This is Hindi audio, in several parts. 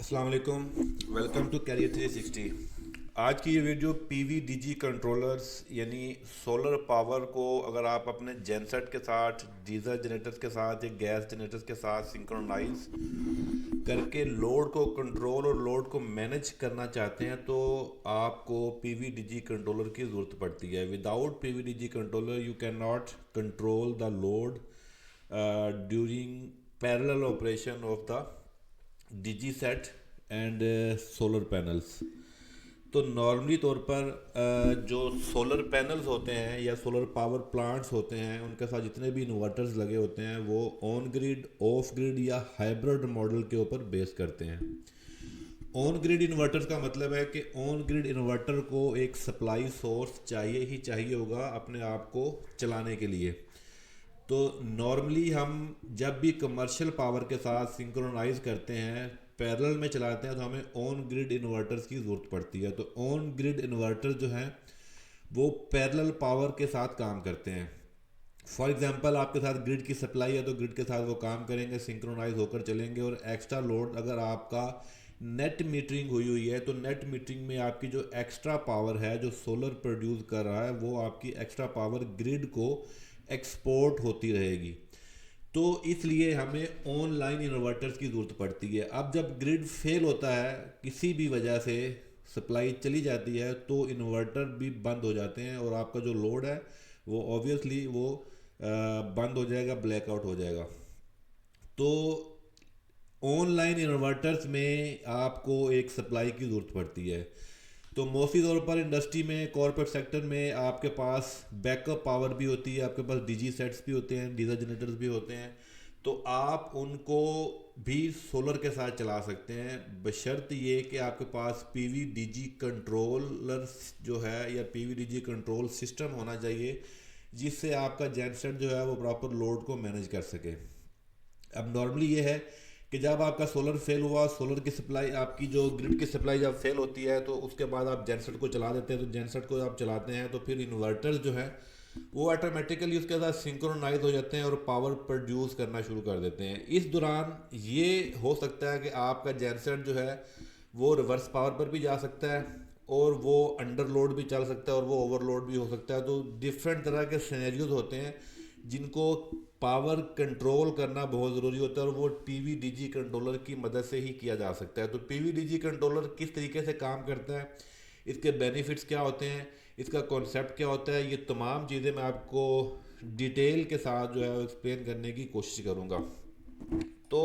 अस्सलाम वालेकुम। Welcome to career 360। आज की ये वीडियो पीवीडीजी कंट्रोलर्स यानी सोलर पावर को अगर आप अपने जेनसेट के साथ, डीजल जनरेटर्स के साथ या गैस जनरेटर्स के साथ सिंक्रोनाइज करके लोड को कंट्रोल और लोड को मैनेज करना चाहते हैं तो आपको पीवीडीजी कंट्रोलर की ज़रूरत पड़ती है। Without PVDG controller you can not control the load during parallel operation of the DG set and solar panels. तो नॉर्मली तौर पर जो सोलर पैनल्स होते हैं या सोलर पावर प्लांट्स होते हैं उनके साथ जितने भी इन्वर्टर्स लगे होते हैं वो ऑन ग्रिड, ऑफ ग्रिड या हाइब्रिड मॉडल के ऊपर बेस करते हैं। ऑन ग्रिड इन्वर्टर्स का मतलब है कि ऑन ग्रिड इन्वर्टर को एक सप्लाई सोर्स चाहिए ही चाहिए होगा अपने आप को चलाने के लिए। तो नॉर्मली हम जब भी कमर्शियल पावर के साथ सिंक्रोनाइज करते हैं, पैरेलल में चलाते हैं, तो हमें ऑन ग्रिड इन्वर्टर्स की ज़रूरत पड़ती है। तो ऑन ग्रिड इन्वर्टर जो हैं वो पैरेलल पावर के साथ काम करते हैं। फॉर एग्जांपल आपके साथ ग्रिड की सप्लाई है तो ग्रिड के साथ वो काम करेंगे, सिंक्रोनाइज होकर चलेंगे। और एक्स्ट्रा लोड अगर आपका नेट मीटरिंग हुई हुई है तो नेट मीटरिंग में आपकी जो एक्स्ट्रा पावर है जो सोलर प्रोड्यूस कर रहा है वो आपकी एक्स्ट्रा पावर ग्रिड को एक्सपोर्ट होती रहेगी। तो इसलिए हमें ऑनलाइन इन्वर्टर्स की ज़रूरत पड़ती है। अब जब ग्रिड फेल होता है, किसी भी वजह से सप्लाई चली जाती है, तो इन्वर्टर भी बंद हो जाते हैं और आपका जो लोड है वो ऑब्वियसली वो बंद हो जाएगा, ब्लैकआउट हो जाएगा। तो ऑनलाइन इन्वर्टर्स में आपको एक सप्लाई की ज़रूरत पड़ती है। तो मोस्टली तौर पर इंडस्ट्री में, कॉर्पोरेट सेक्टर में आपके पास बैकअप पावर भी होती है, आपके पास डीजी सेट्स भी होते हैं, डीजल जनरेटर्स भी होते हैं। तो आप उनको भी सोलर के साथ चला सकते हैं, बशर्त ये कि आपके पास पीवीडीजी कंट्रोलर जो है या पीवीडीजी कंट्रोल सिस्टम होना चाहिए जिससे आपका जेनसेट जो है वो प्रॉपर लोड को मैनेज कर सके। अब नॉर्मली ये है कि जब आपका सोलर फेल हुआ, सोलर की सप्लाई, आपकी जो ग्रिड की सप्लाई जब फेल होती है तो उसके बाद आप जेनसेट को चला देते हैं। तो जेनसेट को आप चलाते हैं तो फिर इन्वर्टर्स जो है वो ऑटोमेटिकली उसके साथ सिंक्रोनाइज हो जाते हैं और पावर प्रोड्यूस करना शुरू कर देते हैं। इस दौरान ये हो सकता है कि आपका जेनसेट जो है वो रिवर्स पावर पर भी जा सकता है और वो अंडर लोड भी चल सकता है और वो ओवरलोड भी हो सकता है। तो डिफरेंट तरह के सिनेरियोज होते हैं जिनको पावर कंट्रोल करना बहुत ज़रूरी होता है और वो पीवीडीजी कंट्रोलर की मदद से ही किया जा सकता है। तो पीवीडीजी कंट्रोलर किस तरीके से काम करता है, इसके बेनिफिट्स क्या होते हैं, इसका कॉन्सेप्ट क्या होता है, ये तमाम चीज़ें मैं आपको डिटेल के साथ जो है वो एक्सप्लेन करने की कोशिश करूँगा। तो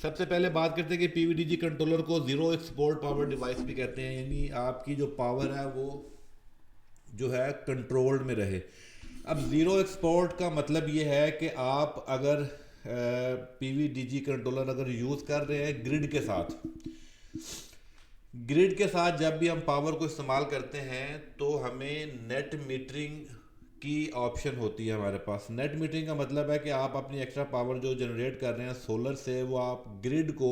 सबसे पहले बात करते हैं कि पीवीडीजी कंट्रोलर को ज़ीरो एक्सपोर्ट पावर डिवाइस भी कहते हैं, यानी आपकी जो पावर है वो जो है कंट्रोल्ड में रहे। अब ज़ीरो एक्सपोर्ट का मतलब ये है कि आप अगर पीवीडीजी कंट्रोलर अगर यूज़ कर रहे हैं ग्रिड के साथ, ग्रिड के साथ जब भी हम पावर को इस्तेमाल करते हैं तो हमें नेट मीटरिंग की ऑप्शन होती है हमारे पास। नेट मीटरिंग का मतलब है कि आप अपनी एक्स्ट्रा पावर जो जनरेट कर रहे हैं सोलर से वो आप ग्रिड को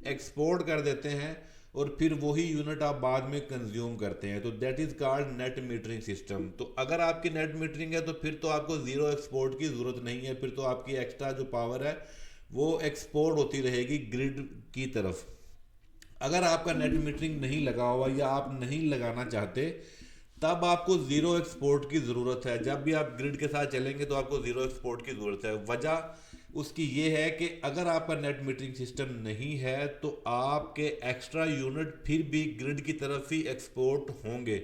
एक्सपोर्ट कर देते हैं और फिर वही यूनिट आप बाद में कंज्यूम करते हैं। तो that is called net metering system. तो अगर आपकी नेट मीटरिंग है तो फिर तो आपको ज़ीरो एक्सपोर्ट की ज़रूरत नहीं है, फिर तो आपकी एक्स्ट्रा जो पावर है वो एक्सपोर्ट होती रहेगी ग्रिड की तरफ। अगर आपका नेट मीटरिंग नहीं लगा हुआ या आप नहीं लगाना चाहते तब आपको ज़ीरो एक्सपोर्ट की ज़रूरत है। जब भी आप ग्रिड के साथ चलेंगे तो आपको ज़ीरो एक्सपोर्ट की ज़रूरत है। वजह उसकी ये है कि अगर आपका नेट मीटरिंग सिस्टम नहीं है तो आपके एक्स्ट्रा यूनिट फिर भी ग्रिड की तरफ ही एक्सपोर्ट होंगे,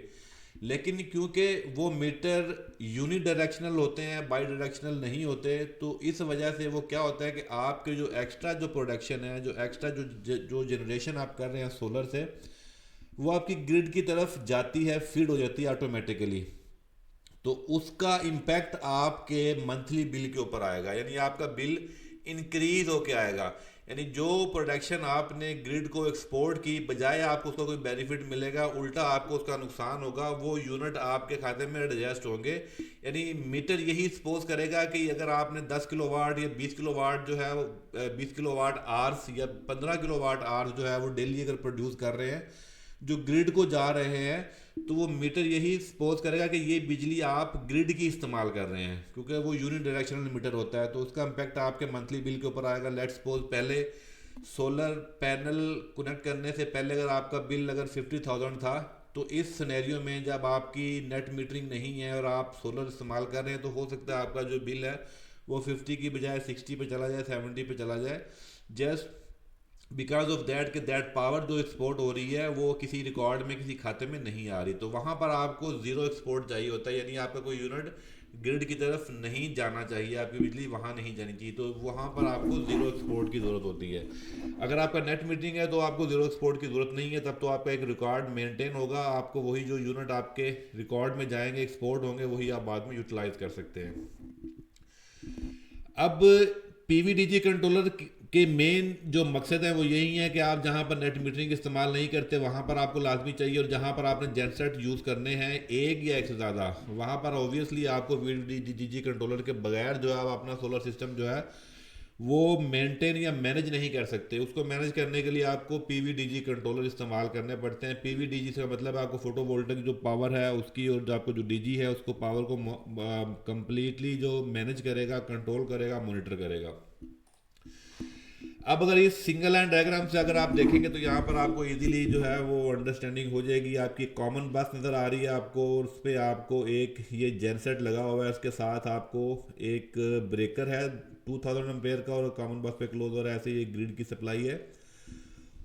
लेकिन क्योंकि वो मीटर यूनि डायरेक्शनल होते हैं, बाई डायरेक्शनल नहीं होते, तो इस वजह से वो क्या होता है कि आपके जो एक्स्ट्रा जो प्रोडक्शन है, जो एक्स्ट्रा जो जनरेशन आप कर रहे हैं सोलर से, वो आपकी ग्रिड की तरफ जाती है, फीड हो जाती है ऑटोमेटिकली। तो उसका इम्पैक्ट आपके मंथली बिल के ऊपर आएगा, यानी आपका बिल इंक्रीज होके आएगा। यानी जो प्रोडक्शन आपने ग्रिड को एक्सपोर्ट की बजाय आपको उसका कोई बेनिफिट मिलेगा, उल्टा आपको उसका नुकसान होगा। वो यूनिट आपके खाते में एडजस्ट होंगे। यानी मीटर यही सपोज करेगा कि अगर आपने 10 किलोवाट या 20 किलोवाट जो है वो 20 किलोवाट आवर्स या 15 किलोवाट आवर्स जो है वो डेली अगर प्रोड्यूस कर रहे हैं जो ग्रिड को जा रहे हैं, तो वो मीटर यही सपोज करेगा कि ये बिजली आप ग्रिड की इस्तेमाल कर रहे हैं, क्योंकि वो यूनि डायरेक्शनल मीटर होता है। तो उसका इम्पैक्ट आपके मंथली बिल के ऊपर आएगा। लेट्स सपोज पहले सोलर पैनल कनेक्ट करने से पहले अगर आपका बिल अगर 50,000 था, तो इस सिनेरियो में जब आपकी नेट मीटरिंग नहीं है और आप सोलर इस्तेमाल कर रहे हैं, तो हो सकता है आपका जो बिल है वो 50 की बजाय 60 पे चला जाए, 70 पे चला जाए, जस्ट बिकॉज ऑफ दैट कि दैट पावर जो एक्सपोर्ट हो रही है वो किसी रिकॉर्ड में किसी खाते में नहीं आ रही। तो वहाँ पर आपको ज़ीरो एक्सपोर्ट चाहिए होता है, यानी आपका कोई यूनिट ग्रिड की तरफ नहीं जाना चाहिए, आपकी बिजली वहाँ नहीं जानी चाहिए, तो वहाँ पर आपको ज़ीरो एक्सपोर्ट की ज़रूरत होती है। अगर आपका नेट मीटरिंग है तो आपको ज़ीरो एक्सपोर्ट की ज़रूरत नहीं है, तब तो आपका एक रिकॉर्ड मेंटेन होगा, आपको वही जो यूनिट आपके रिकॉर्ड में जाएंगे एक्सपोर्ट होंगे वही आप बाद में यूटिलाइज कर सकते हैं। अब पीवीडीजी कंट्रोलर के मेन जो मकसद है वो यही है कि आप जहां पर नेट मीटरिंग इस्तेमाल नहीं करते वहां पर आपको लाजमी चाहिए, और जहां पर आपने जेनसेट यूज़ करने हैं एक या एक से ज़्यादा, वहां पर ऑब्वियसली आपको पीवीडीजी कंट्रोलर के बगैर जो है आप अपना सोलर सिस्टम जो है वो मेंटेन या मैनेज नहीं कर सकते। उसको मैनेज करने के लिए आपको पीवीडीजी कंट्रोलर इस्तेमाल करने पड़ते हैं। पीवीडीजी से मतलब आपको फोटोवोल्टिक जो पावर है उसकी, और जो आपको जो डीजी है उसको पावर को कंप्लीटली जो मैनेज करेगा, कंट्रोल करेगा, मॉनिटर करेगा। अब अगर इस सिंगल लाइन डायग्राम से अगर आप देखेंगे तो यहाँ पर आपको इजीली जो है वो अंडरस्टैंडिंग हो जाएगी। आपकी कॉमन बस नज़र आ रही है आपको, और उस पर आपको एक ये जेनसेट लगा हुआ है, उसके साथ आपको एक ब्रेकर है 2000 एम्पेयर का, और कॉमन बस पे क्लोज हो रहा है, ऐसे ये ग्रिड की सप्लाई है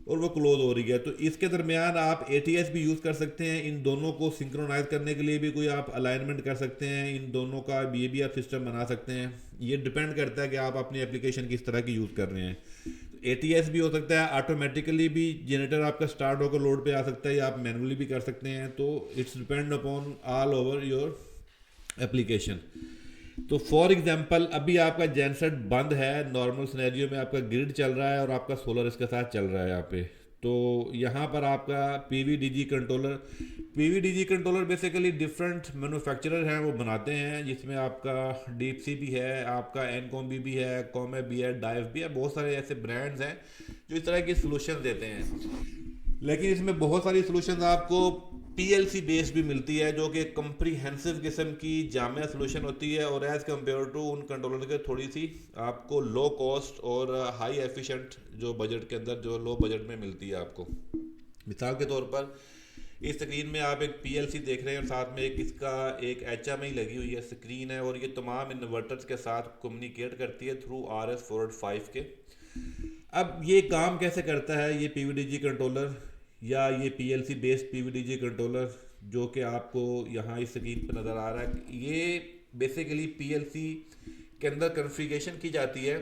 और वो क्लोज हो रही है। तो इसके दरमियान आप एटीएस भी यूज़ कर सकते हैं, इन दोनों को सिंक्रोनाइज करने के लिए भी कोई आप अलाइनमेंट कर सकते हैं, इन दोनों का ये भी आप सिस्टम बना सकते हैं। ये डिपेंड करता है कि आप अपनी एप्लीकेशन किस तरह की यूज़ कर रहे हैं। एटीएस भी हो सकता है, ऑटोमेटिकली भी जनरेटर आपका स्टार्ट होकर लोड पे आ सकता है, या आप मैनुअली भी कर सकते हैं, तो it's depend upon all over your application. तो फॉर एग्जांपल अभी आपका जेनसेट बंद है, नॉर्मल सिनेरियो में आपका ग्रिड चल रहा है और आपका सोलर इसके साथ चल रहा है यहाँ पे, तो यहाँ पर आपका पीवीडीजी कंट्रोलर बेसिकली डिफरेंट मैन्युफैक्चरर हैं वो बनाते हैं, जिसमें आपका डीप सी भी है, आपका एनकॉम्बी भी है, कॉमे भी है, डाइव भी है, बहुत सारे ऐसे ब्रांड्स हैं जो इस तरह की सोल्यूशन देते हैं। लेकिन इसमें बहुत सारी सोल्यूशन आपको पीएलसी बेस्ड भी मिलती है, जो कि कम्प्रीहेंसिव किस्म की जामिया सोल्यूशन होती है, और एज़ कम्पेयर टू उन कंट्रोलर के थोड़ी सी आपको लो कॉस्ट और हाई एफिशिएंट जो बजट के अंदर, जो लो बजट में मिलती है आपको। मिसाल के तौर पर इस स्क्रीन में आप एक पीएलसी देख रहे हैं और साथ में एक इसका एक एचएमआई लगी हुई है स्क्रीन है, और ये तमाम इन्वर्टर्स के साथ कम्युनिकेट करती है थ्रू RS485 के। अब ये काम कैसे करता है ये पीवीडीजी कंट्रोलर, या ये पीएलसी बेस्ड पीवीडीजी कंट्रोलर जो कि आपको यहाँ इस स्क्रीन पर नज़र आ रहा है, ये बेसिकली पीएलसी के अंदर कॉन्फ़िगरेशन की जाती है।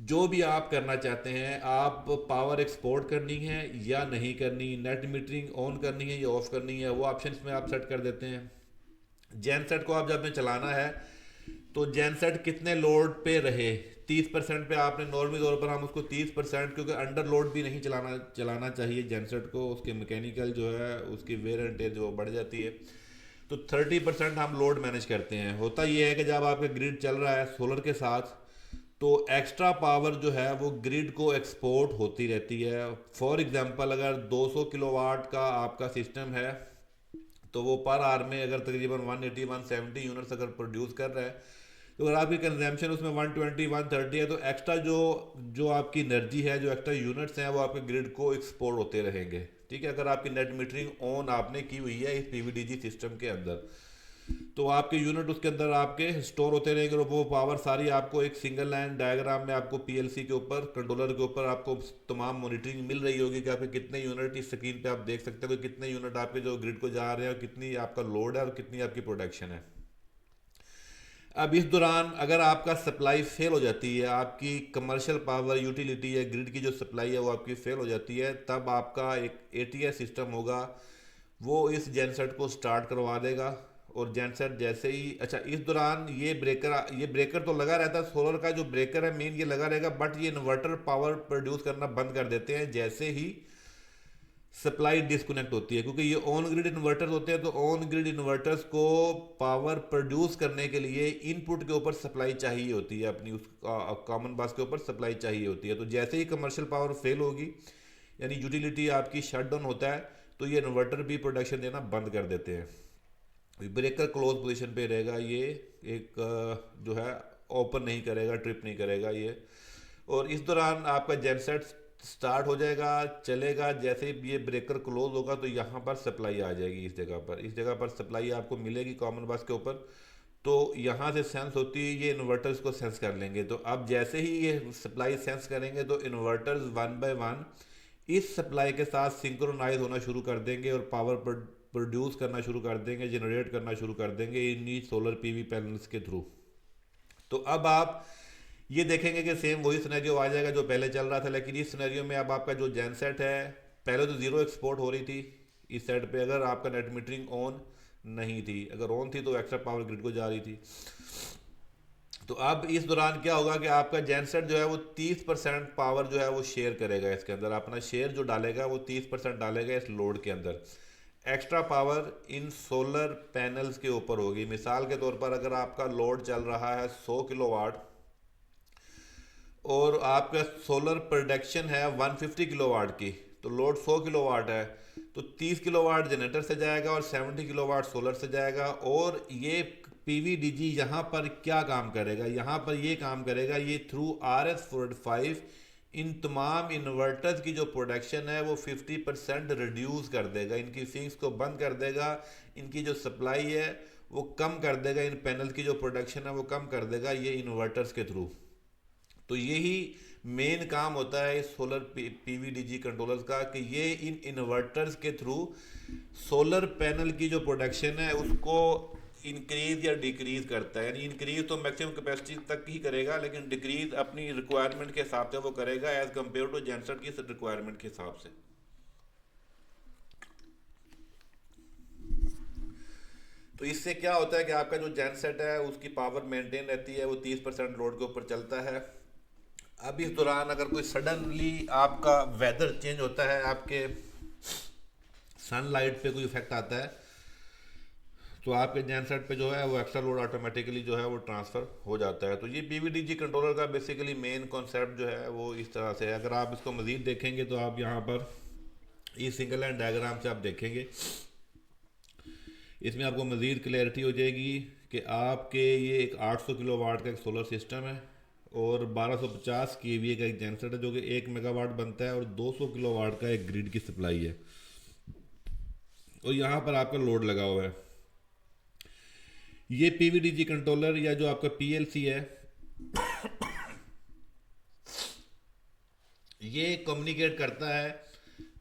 जो भी आप करना चाहते हैं, आप पावर एक्सपोर्ट करनी है या नहीं करनी, नेट मीटरिंग ऑन करनी है या ऑफ करनी है, वो ऑप्शन में आप सेट कर देते हैं। जेनसेट को आप जब में चलाना है तो जेनसेट कितने लोड पे रहे, 30% पे आपने नॉर्मली तौर पर हम उसको 30%, क्योंकि अंडर लोड भी नहीं चलाना चाहिए जेनसेट को, उसके मैकेनिकल जो है उसकी वेयर एंड टेयर जो बढ़ जाती है, तो 30% हम लोड मैनेज करते हैं। होता ये है कि जब आपका ग्रिड चल रहा है सोलर के साथ, तो एक्स्ट्रा पावर जो है वो ग्रिड को एक्सपोर्ट होती रहती है। फॉर एग्जांपल अगर 200 किलोवाट का आपका सिस्टम है, तो वो पर आवर में अगर तकरीबन 180 170 यूनिट्स अगर प्रोड्यूस कर रहा है, तो अगर आपकी कंजम्पशन उसमें 120 130 है, तो एक्स्ट्रा जो जो आपकी एनर्जी है, जो एक्स्ट्रा यूनिट्स हैं, वो आपके ग्रिड को एक्सपोर्ट होते रहेंगे। ठीक है, अगर आपकी नेट मीटरिंग ऑन आपने की हुई है इस पीवीडीजी सिस्टम के अंदर, तो आपके यूनिट उसके अंदर आपके स्टोर होते रहेंगे, और वो पावर सारी आपको एक सिंगल लाइन डायग्राम में आपको पीएलसी के ऊपर, कंट्रोलर के ऊपर आपको तमाम मॉनिटरिंग मिल रही होगी कि आपके कितने यूनिट इस स्क्रीन पे आप देख सकते हो कि कितने यूनिट आपके जो ग्रिड को जा रहे हैं, और कितनी आपका लोड है, और कितनी आपकी प्रोडक्शन है। अब इस दौरान अगर आपका सप्लाई फेल हो जाती है, आपकी कमर्शियल पावर यूटिलिटी या ग्रिड की जो सप्लाई है वो आपकी फेल हो जाती है, तब आपका एक एटीएस सिस्टम होगा, वो इस जेनसेट को स्टार्ट करवा देगा। और जेनसेट जैसे ही, अच्छा इस दौरान ये ब्रेकर तो लगा रहता है, सोलर का जो ब्रेकर है मेन ये लगा रहेगा, बट ये इन्वर्टर पावर प्रोड्यूस करना बंद कर देते हैं जैसे ही सप्लाई डिस्कनेक्ट होती है, क्योंकि ये ऑन ग्रिड इन्वर्टर्स होते हैं, तो ऑन ग्रिड इन्वर्टर्स को पावर प्रोड्यूस करने के लिए इनपुट के ऊपर सप्लाई चाहिए होती है, अपनी उस कॉमन बस के ऊपर सप्लाई चाहिए होती है। तो जैसे ही कमर्शियल पावर फेल होगी, यानी यूटिलिटी आपकी शट डाउन होता है, तो ये इन्वर्टर भी प्रोडक्शन देना बंद कर देते हैं। ब्रेकर क्लोज पोजीशन पे रहेगा, ये एक जो है ओपन नहीं करेगा, ट्रिप नहीं करेगा ये। और इस दौरान आपका जेनसेट स्टार्ट हो जाएगा, चलेगा। जैसे ही ये ब्रेकर क्लोज होगा तो यहाँ पर सप्लाई आ जाएगी, इस जगह पर सप्लाई आपको मिलेगी कॉमन बस के ऊपर। तो यहाँ से सेंस होती है, ये इन्वर्टर्स को सेंस कर लेंगे। तो अब जैसे ही ये सप्लाई सेंस करेंगे तो इन्वर्टर्स वन बाय वन इस सप्लाई के साथ सिंक्रोनाइज होना शुरू कर देंगे और पावर प्रोड्यूस करना शुरू कर देंगे, जनरेट करना शुरू कर देंगे इन्हीं सोलर पीवी पैनल्स के थ्रू। तो अब आप ये देखेंगे कि सेम वही सिनेरियो आ जाएगा जो पहले चल रहा था, लेकिन इस सिनेरियो में अब आपका जो जेनसेट है, पहले तो जीरो एक्सपोर्ट हो रही थी इस साइड पे, अगर आपका नेट मीटरिंग ऑन नहीं थी। अगर ऑन थी तो एक्स्ट्रा पावर ग्रिड को जा रही थी। तो अब इस दौरान क्या होगा कि आपका जेनसेट जो है वो 30% पावर जो है वो शेयर करेगा इसके अंदर, अपना शेयर जो डालेगा वो 30% डालेगा इस लोड के अंदर। Extra power in solar panels के ऊपर होगी। मिसाल के तौर पर अगर आपका लोड चल रहा है 100 किलोवाट और आपका सोलर प्रोडक्शन है 150 किलोवाट की, तो लोड 100 किलोवाट है, तो 30 किलोवाट जनरेटर से जाएगा और 70 किलोवाट सोलर से जाएगा। और ये पीवीडीजी यहाँ पर क्या काम करेगा, यहाँ पर ये काम करेगा, ये थ्रू RS485 इन तमाम इन्वर्टर्स की जो प्रोडक्शन है वो 50% रिड्यूस कर देगा, इनकी सिंक्स को बंद कर देगा, इनकी जो सप्लाई है वो कम कर देगा, इन पैनल की जो प्रोडक्शन है वो कम कर देगा ये इन्वर्टर्स के थ्रू। तो यही मेन काम होता है इस सोलर पीवीडीजी कंट्रोलर्स का, कि ये इन इन्वर्टर्स के थ्रू सोलर पैनल की जो प्रोडक्शन है उसको इंक्रीज या डिक्रीज करता है। यानी इंक्रीज तो मैक्सिमम कैपेसिटी तक ही करेगा, लेकिन डिक्रीज अपनी रिक्वायरमेंट के हिसाब से वो करेगा, एज कंपेयर टू जेनसेट की रिक्वायरमेंट के हिसाब से। तो इससे क्या होता है कि आपका जो जेनसेट है उसकी पावर मेंटेन रहती है, वो 30% लोड के ऊपर चलता है। अब इस दौरान अगर कोई सडनली आपका वेदर चेंज होता है, आपके सनलाइट पे कोई इफेक्ट आता है, तो आपके जेनसेट पे जो है वो एक्स्ट्रा लोड ऑटोमेटिकली जो है वो ट्रांसफ़र हो जाता है। तो ये पीवीडीजी कंट्रोलर का बेसिकली मेन कॉन्सेप्ट जो है वो इस तरह से है। अगर आप इसको मज़ीद देखेंगे तो आप यहाँ पर इस सिंगल लाइन डायग्राम से आप देखेंगे, इसमें आपको मज़ीद क्लैरिटी हो जाएगी कि आपके ये एक 800 किलोवाट का एक सोलर सिस्टम है और 1250 केवीए का एक जेनसेट है जो कि 1 मेगावाट बनता है, और 200 किलोवाट का एक ग्रिड की सप्लाई है, और यहाँ पर आपका लोड लगा हुआ है। ये पीवीडीजी कंट्रोलर या जो आपका पीएलसी है ये कम्युनिकेट करता है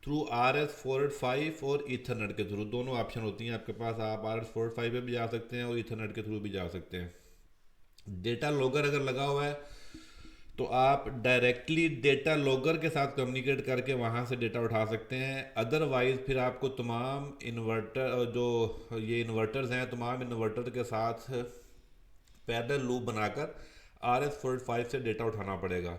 थ्रू RS485 और ईथरनेट के थ्रू। दोनों ऑप्शन होती हैं आपके पास, आप RS485 पे भी जा सकते हैं और ईथरनेट के थ्रू भी जा सकते हैं। डेटा लॉगर अगर लगा हुआ है तो आप डायरेक्टली डेटा लॉगर के साथ कम्युनिकेट करके वहाँ से डेटा उठा सकते हैं। अदरवाइज़ फिर आपको तमाम इन्वर्टर, जो ये इन्वर्टर्स हैं, तमाम इन्वर्टर के साथ पैरेलल लूप बनाकर RS485 से डेटा उठाना पड़ेगा।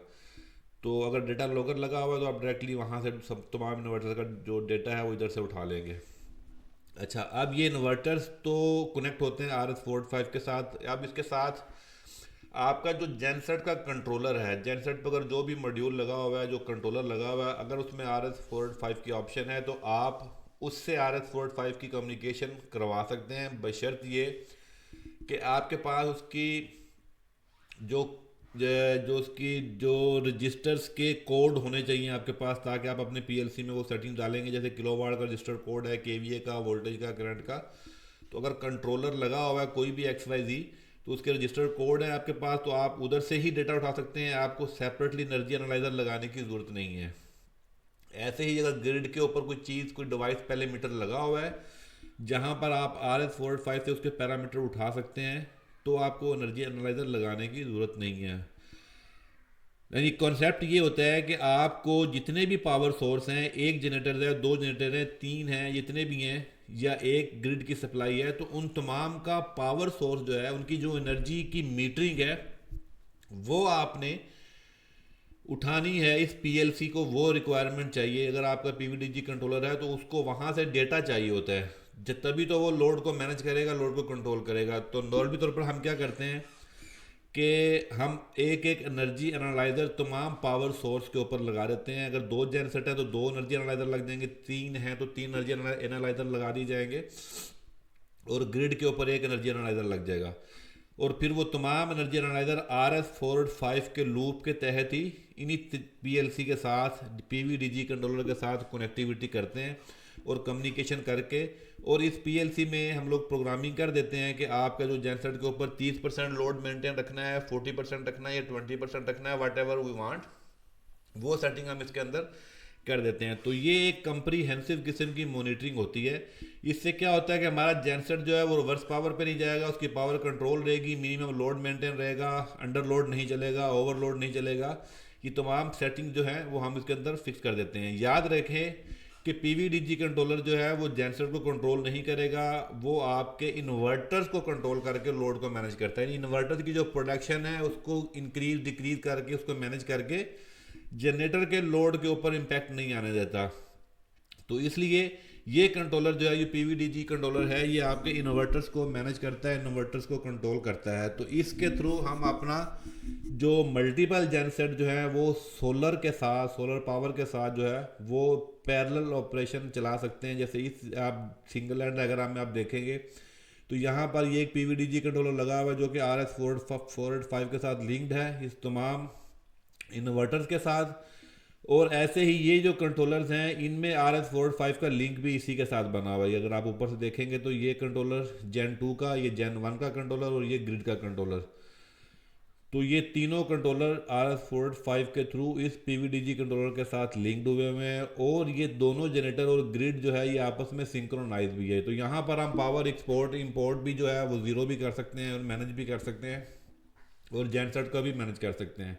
तो अगर डेटा लॉगर लगा हुआ है तो आप डायरेक्टली वहाँ से सब तमाम इन्वर्टर का जो डेटा है वो इधर से उठा लेंगे। अच्छा, अब ये इन्वर्टर्स तो कनेक्ट होते हैं RS485 के साथ। अब इसके साथ आपका जो जेनसेट का कंट्रोलर है, जेनसेट पर अगर जो भी मॉड्यूल लगा हुआ है, जो कंट्रोलर लगा हुआ है, अगर उसमें RS485 की ऑप्शन है तो आप उससे RS485 की कम्युनिकेशन करवा सकते हैं, बशर्त ये कि आपके पास उसकी जो जो उसकी जो रजिस्टर्स के कोड होने चाहिए आपके पास, ताकि आप अपने पीएलसी में वो सेटिंग डालेंगे। जैसे किलोवाट का रजिस्टर कोड है, केवीए का, वोल्टेज का, करंट का। तो अगर कंट्रोलर लगा हुआ है कोई भी XYZ तो उसके रजिस्टर कोड है आपके पास, तो आप उधर से ही डेटा उठा सकते हैं, आपको सेपरेटली एनर्जी एनालाइजर लगाने की ज़रूरत नहीं है। ऐसे ही अगर ग्रिड के ऊपर कोई चीज़, कोई डिवाइस पहले मीटर लगा हुआ है जहाँ पर आप RS485 से उसके पैरामीटर उठा सकते हैं, तो आपको एनर्जी एनालाइजर लगाने की ज़रूरत नहीं है। यानी कॉन्सेप्ट ये होता है कि आपको जितने भी पावर सोर्स हैं, एक जनरेटर है, 2 जनरेटर हैं, 3 हैं, जितने भी हैं, या एक ग्रिड की सप्लाई है, तो उन तमाम का पावर सोर्स जो है, उनकी जो एनर्जी की मीटरिंग है वो आपने उठानी है इस पीएलसी को। वो रिक्वायरमेंट चाहिए। अगर आपका पीवीडीजी कंट्रोलर है तो उसको वहाँ से डेटा चाहिए होता है, तभी तो वो लोड को मैनेज करेगा, लोड को कंट्रोल करेगा। तो नॉर्मली तौर पर हम क्या करते हैं कि हम एक एक एनर्जी एनालाइज़र तमाम पावर सोर्स के ऊपर लगा देते हैं। अगर 2 जेनसेट है तो 2 एनर्जी एनालाइज़र लग जाएंगे, 3 हैं तो 3 एनर्जी एनालाइज़र लगा दी जाएंगे, और ग्रिड के ऊपर एक एनर्जी एनालाइज़र लग जाएगा। और फिर वो तमाम एनर्जी एनालाइजर RS485 के लूप के तहत ही इन्हीं PLC के साथ PVDG कंट्रोलर के साथ कनेक्टिविटी करते हैं और कम्युनिकेशन करके, और इस PLC में हम लोग प्रोग्रामिंग कर देते हैं कि आपका जो जेनसेट के ऊपर 30% लोड मेंटेन रखना है, 40% रखना है या 20% रखना है, वट एवर वी वांट, वो सेटिंग हम इसके अंदर कर देते हैं। तो ये एक कंप्रीहेंसिव किस्म की मॉनिटरिंग होती है। इससे क्या होता है कि हमारा जेनसेट जो है वो रिवर्स पावर पे नहीं जाएगा, उसकी पावर कंट्रोल रहेगी, मिनिमम लोड मेंटेन रहेगा, अंडर लोड नहीं चलेगा, ओवरलोड नहीं चलेगा। ये तमाम सेटिंग जो है वो हम इसके अंदर फिक्स कर देते हैं। याद रखें कि PVDG कंट्रोलर जो है वो जेनसेट को कंट्रोल नहीं करेगा, वो आपके इन्वर्टर्स को कंट्रोल करके लोड को मैनेज करता है। इन्वर्टर्स की जो प्रोडक्शन है उसको इंक्रीज डिक्रीज करके, उसको मैनेज करके जनरेटर के लोड के ऊपर इम्पैक्ट नहीं आने देता। तो इसलिए ये कंट्रोलर जो है, ये PVDG कंट्रोलर है, ये आपके इन्वर्टर्स को मैनेज करता है, इन्वर्टर्स को कंट्रोल करता है। तो इसके थ्रू हम अपना जो मल्टीपल जेनसेट जो है वो सोलर के साथ, सोलर पावर के साथ जो है वो पैरेलल ऑपरेशन चला सकते हैं। जैसे इस आप सिंगल हैंड डायग्राम में आप देखेंगे तो यहाँ पर ये एक PVDG कंट्रोलर लगा हुआ है जो कि RS485 के साथ लिंक्ड है इस तमाम इन्वर्टर्स के साथ। और ऐसे ही ये जो कंट्रोलर्स हैं इनमें RS485 का लिंक भी इसी के साथ बना हुआ है। अगर आप ऊपर से देखेंगे तो ये कंट्रोलर Gen 2 का, ये Gen 1 का कंट्रोलर और ये ग्रिड का कंट्रोलर, तो ये तीनों कंट्रोलर RS485 के थ्रू इस PVDG कंट्रोलर के साथ लिंक्ड हुए हैं। और ये दोनों जनरेटर और ग्रिड जो है ये आपस में सिंक्रोनाइज भी है। तो यहाँ पर हम पावर एक्सपोर्ट इंपोर्ट भी जो है वो ज़ीरो भी कर सकते हैं और मैनेज भी कर सकते हैं, और जेनसेट का भी मैनेज कर सकते हैं।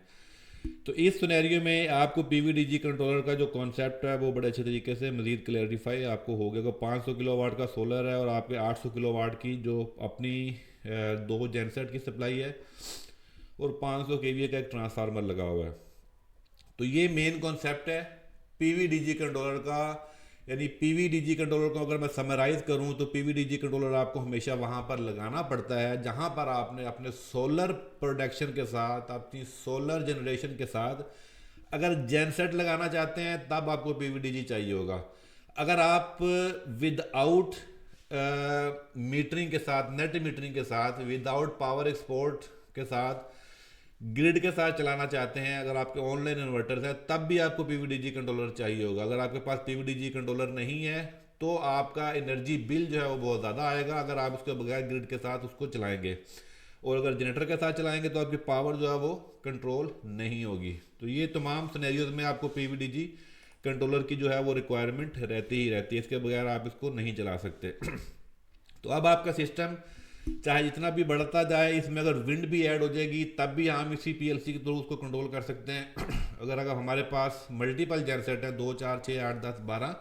तो इस सिनेरियो में आपको PVDG कंट्रोलर का जो कॉन्सेप्ट है वो बड़े अच्छे तरीके से मज़ीद क्लैरिफाई आपको हो गया। 500 किलोवाट का सोलर है और आपके 800 किलोवाट की जो अपनी दो जेनसेट की सप्लाई है और 500 kVA का एक ट्रांसफार्मर लगा हुआ है। तो ये मेन कॉन्सेप्ट है PVDG कंट्रोलर का। यानी PVDG कंट्रोलर को अगर मैं समराइज करूं तो PVDG कंट्रोलर आपको हमेशा वहां पर लगाना पड़ता है जहां पर आपने अपने सोलर प्रोडक्शन के साथ, अपनी सोलर जनरेशन के साथ अगर जेनसेट लगाना चाहते हैं तब आपको PVDG चाहिए होगा। अगर आप विदाउट मीटरिंग के साथ, नेट मीटरिंग के साथ, विदाउट पावर एक्सपोर्ट के साथ, ग्रिड के साथ चलाना चाहते हैं, अगर आपके ऑनलाइन इन्वर्टर्स हैं तब भी आपको PVDG कंट्रोलर चाहिए होगा। अगर आपके पास PVDG कंट्रोलर नहीं है तो आपका एनर्जी बिल जो है वो बहुत ज़्यादा आएगा अगर आप उसके बगैर ग्रिड के साथ उसको चलाएंगे, और अगर जनरेटर के साथ चलाएंगे तो आपकी पावर जो है वो कंट्रोल नहीं होगी। तो ये तमाम सिनेरियोज में आपको PVDG कंट्रोलर की जो है वो रिक्वायरमेंट रहती ही रहती है, इसके बगैर आप इसको नहीं चला सकते। तो अब आपका सिस्टम चाहे जितना भी बढ़ता जाए, इसमें अगर विंड भी ऐड हो जाएगी तब भी हम इसी PLC के थ्रू उसको कंट्रोल कर सकते हैं। अगर हमारे पास मल्टीपल जेनसेट है 2, 4, 6, 8, 10, 12,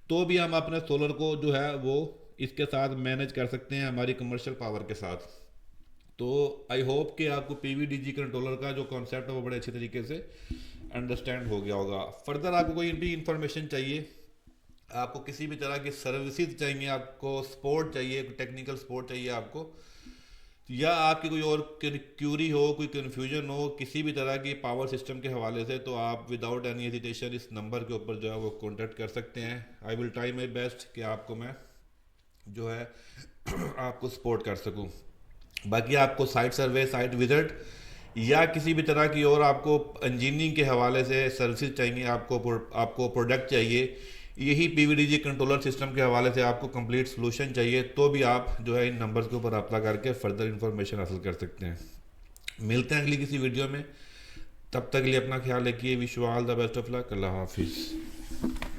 तो भी हम अपने सोलर को जो है वो इसके साथ मैनेज कर सकते हैं हमारी कमर्शियल पावर के साथ। तो आई होप कि आपको PVDG कंट्रोलर का जो कॉन्सेप्ट है वो बड़े अच्छे तरीके से अंडरस्टैंड हो गया होगा। फर्दर आपको कोई भी इंफॉर्मेशन चाहिए, आपको किसी भी तरह की सर्विसेज चाहिए, आपको सपोर्ट चाहिए, टेक्निकल सपोर्ट चाहिए आपको, या आपकी कोई और क्यूरी हो, कोई कन्फ्यूजन हो किसी भी तरह की पावर सिस्टम के हवाले से, तो आप विदाउट एनी हेजिटेशन इस नंबर के ऊपर जो है वो कॉन्टेक्ट कर सकते हैं। I will try my best कि आपको मैं जो है आपको सपोर्ट कर सकूं। बाकी आपको साइट सर्वे, साइट विजिट या किसी भी तरह की और आपको इंजीनियरिंग के हवाले से सर्विसेज चाहिए, आपको प्रोडक्ट चाहिए, यही PVDG कंट्रोलर सिस्टम के हवाले से आपको कंप्लीट सोल्यूशन चाहिए, तो भी आप जो है इन नंबर्स के ऊपर रब्ता करके फर्दर इन्फॉर्मेशन हासिल कर सकते हैं। मिलते हैं अगली किसी वीडियो में, तब तक के लिए अपना ख्याल रखिए। Wish you all the best of luck. अल्लाह हाफिज़।